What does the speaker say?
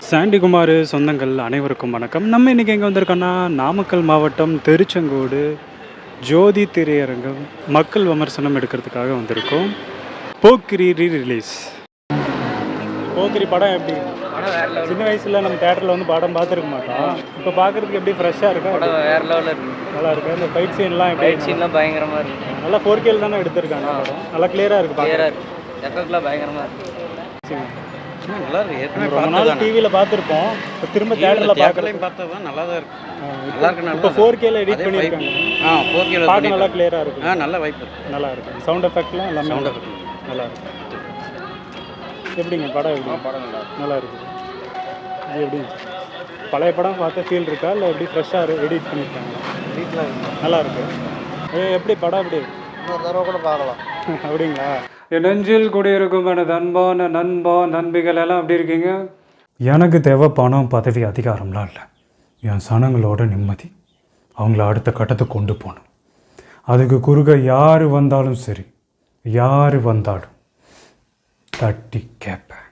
சாண்டிகுமார் சொந்தங்கள் அனைவருக்கும் வணக்கம். நம்ம இன்றைக்கி எங்கே வந்திருக்கோன்னா, நாமக்கல் மாவட்டம் திருச்செங்கோடு ஜோதி திரையரங்கம் மக்கள் விமர்சனம் எடுக்கிறதுக்காக வந்திருக்கோம். போக்கிரி ரிலீஸ். போக்கிரி படம் எப்படி? சின்ன வயசில் நம்ம தேட்டரில் வந்து படம் பார்த்துருக்க மாட்டோம். இப்போ பார்க்குறதுக்கு எப்படி ஃப்ரெஷ்ஷாக இருக்கா? படம் வேறு லெவலில் இருக்குது. நல்லா இருக்குது. இந்த ஃபைட் சீன்லாம் எப்படி? ஃபைட் சீன்லாம் பயங்கரமாக இருக்குது. நல்லா 4K தானே எடுத்திருக்காங்க. படம் நல்லா கிளியராக இருக்குது. கிளியராக இருக்குது. எஃபெக்ட்லாம் பயங்கரமாக இருக்குது. நல்லா இருக்கு. ஏற்கனவே ரொம்ப நாள் டிவியில் பார்த்துருப்போம். இப்போ திரும்ப தேட்டரில் பார்க்கலையும் பார்த்தா தான் நல்லா தான் இருக்கு. நல்லா இருக்கு. இப்போ 4Kல எடிட் பண்ணியிருக்காங்க. 4Kல பார்க்க நல்லா கிளியராக இருக்கு. நல்ல வைப் இருக்கு. நல்லா இருக்கு. சவுண்ட் எஃபெக்ட்லாம் எல்லாமே சவுண்ட் எஃபெக்ட் நல்லா இருக்கு. எப்படிங்க படம் எப்படி? படம் நல்லா இருக்குது. இது எப்படி பழைய படம் பார்த்த ஃபீல் இருக்கா இல்லை எப்படி ஃப்ரெஷ்ஷாக எடிட் பண்ணியிருக்காங்க? வீட்டில் நல்லா இருக்கு. எப்படி படம் எப்படி? இன்னொரு தடவை கூட பார்க்கலாம். அப்படிங்களா? என் நெஞ்சில் குடியிருக்கும் எனது அன்பான நண்பிகள் எல்லாம் எப்படி இருக்கீங்க? எனக்கு தேவை பணம், பதவி, அதிகாரம்லாம் இல்லை. என் சனங்களோட நிம்மதி. அவங்கள அடுத்த கட்டத்துக்கு கொண்டு போகணும். அதுக்கு குறுக்க யார் வந்தாலும் சரி, யார் வந்தாலும் தட்டி கேட்பேன்.